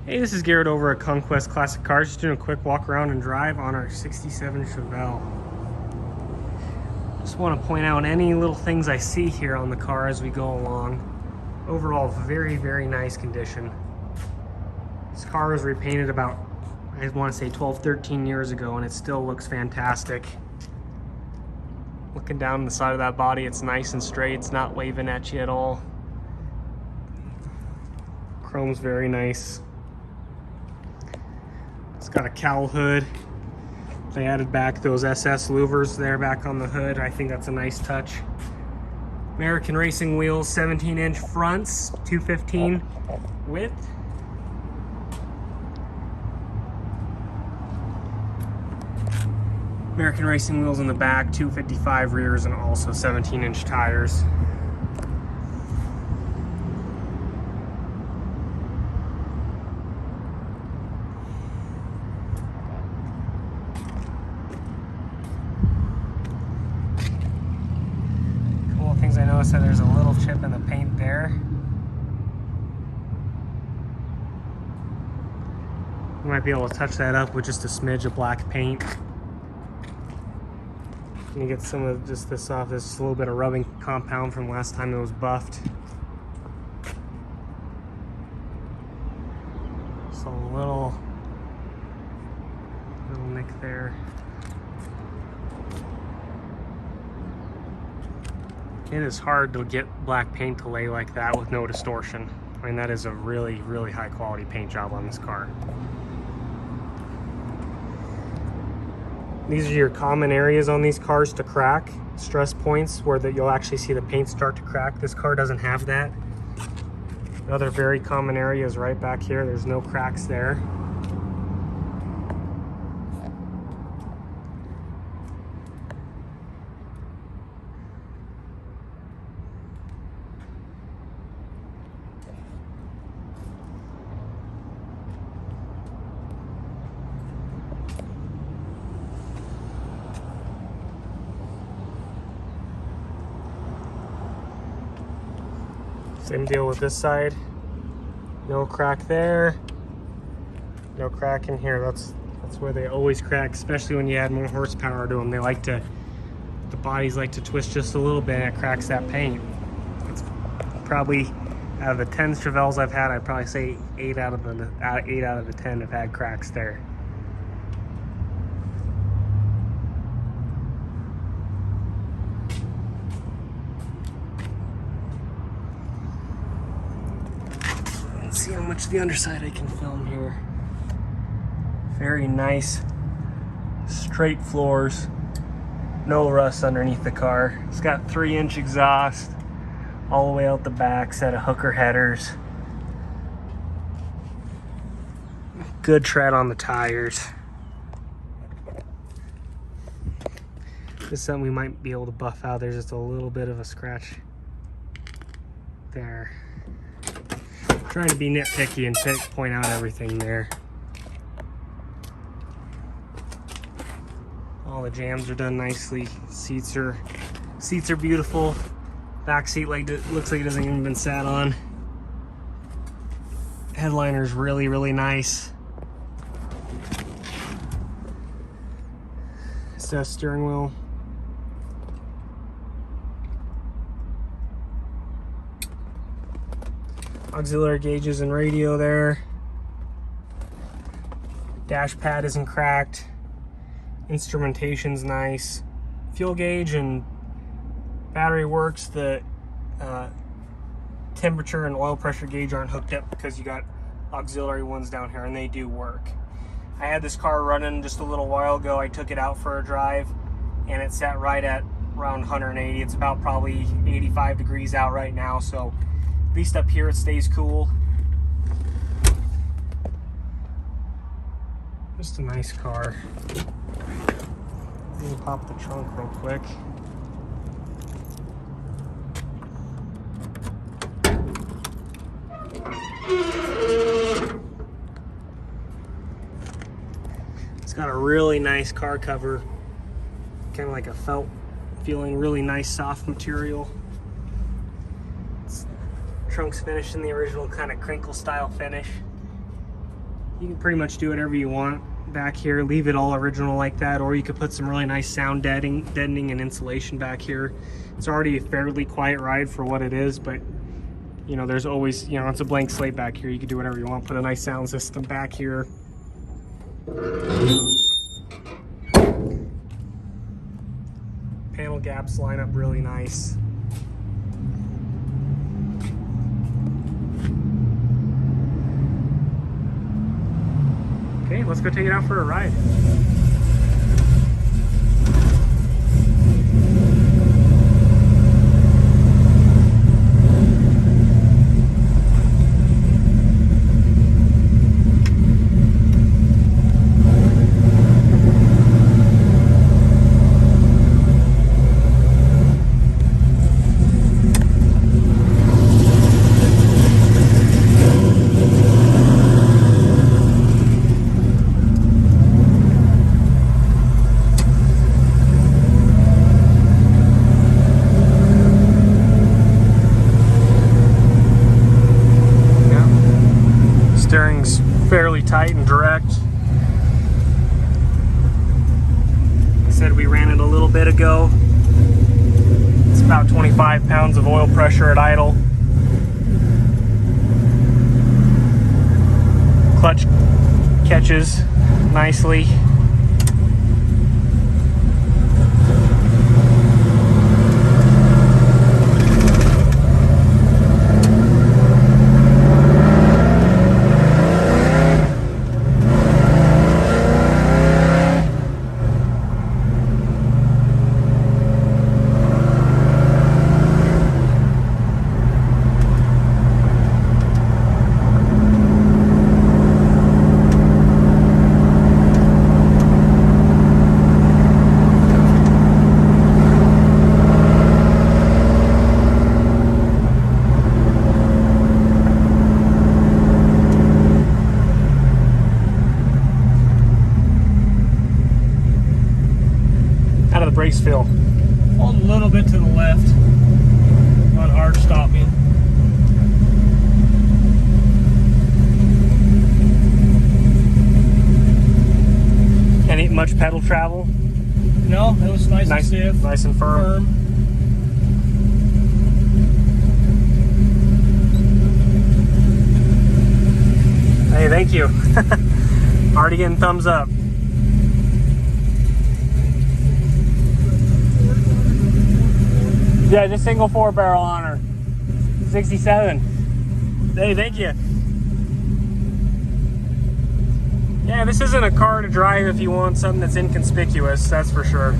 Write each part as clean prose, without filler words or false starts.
Hey, this is Garrett over at Conquest Classic Cars. Just doing a quick walk around and drive on our 67 Chevelle. Just want to point out any little things I see here on the car as we go along. Overall, very, very nice condition. This car was repainted about, I want to say 12, 13 years ago, and it still looks fantastic. Looking down the side of that body, it's nice and straight. It's not waving at you at all. Chrome's very nice. It's got a cowl hood. They added back those SS louvers there back on the hood. I think that's a nice touch. American Racing wheels, 17-inch fronts, 215 width. American Racing wheels in the back, 255 rears, and also 17-inch tires. Things I noticed that there's a little chip in the paint there. You might be able to touch that up with just a smidge of black paint. Let me get some of just this off. This is a little bit of rubbing compound from last time it was buffed. So a little nick there. It is hard to get black paint to lay like that with no distortion. I mean, that is a really, really high quality paint job on this car. These are your common areas on these cars to crack, stress points where you'll actually see the paint start to crack. This car doesn't have that. Another very common area is right back here. There's no cracks there. Same deal with this side. No crack there. No crack in here. That's where they always crack, especially when you add more horsepower to them. The bodies like to twist just a little bit and it cracks that paint. It's probably, out of the 10 Chevelles I've had, I'd probably say 8 out of the 10 have had cracks there. Let's see how much of the underside I can film here. Very nice, straight floors, no rust underneath the car. It's got 3-inch exhaust all the way out the back, set of hooker headers. Good tread on the tires. This is something we might be able to buff out. There's just a little bit of a scratch there. Trying to be nitpicky and point out everything there. All the jams are done nicely. Seats are beautiful. Back seat looks like it hasn't even been sat on. Headliner's really, really nice. It's that steering wheel. Auxiliary gauges and radio there. Dash pad isn't cracked. Instrumentation's nice. Fuel gauge and battery works. The temperature and oil pressure gauge aren't hooked up because you got auxiliary ones down here, and they do work. I had this car running just a little while ago. I took it out for a drive and it sat right at around 180. It's about probably 85 degrees out right now, so at least up here it stays cool. Just a nice car. Let me pop the trunk real quick. It's got a really nice car cover, kind of like a felt feeling, really nice soft material. Trunk's finished in the original kind of crinkle style finish. You can pretty much do whatever you want back here, leave it all original like that, or you could put some really nice sound deadening and insulation back here. It's already a fairly quiet ride for what it is, but you know, there's always, you know, it's a blank slate back here. You can do whatever you want. Put a nice sound system back here. Panel gaps line up really nice. Okay, let's go take it out for a ride. Steering's fairly tight and direct. Like I said, we ran it a little bit ago. It's about 25 pounds of oil pressure at idle. Clutch catches nicely. How do the brakes feel? A little bit to the left on hard stopping. Any much pedal travel? No, it was nice and stiff. Nice and firm. Hey, thank you. Already getting thumbs up. Yeah, just single 4-barrel on her. 67. Hey, thank you. Yeah, this isn't a car to drive if you want something that's inconspicuous, that's for sure.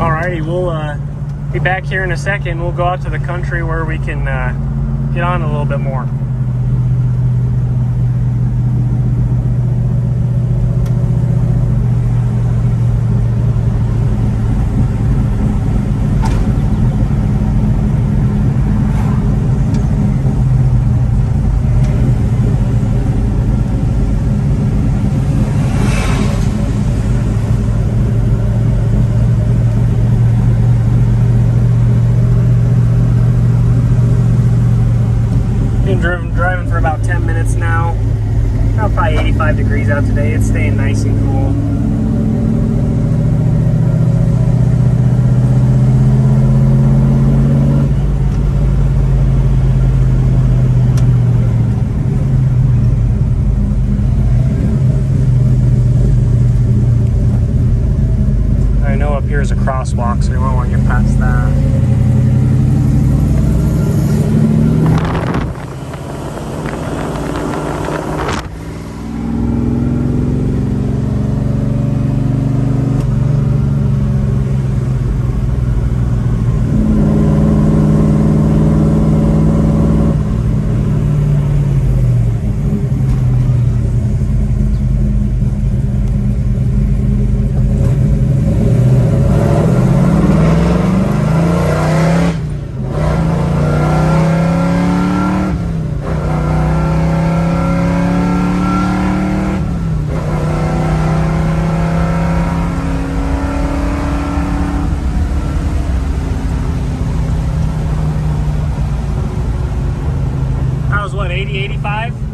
Alrighty, we'll be back here in a second. We'll go out to the country where we can get on a little bit more. Driving for about 10 minutes now. About probably 85 degrees out today. It's staying nice and cool. I know up here is a crosswalk, so we won't want to get past that. 80, 85.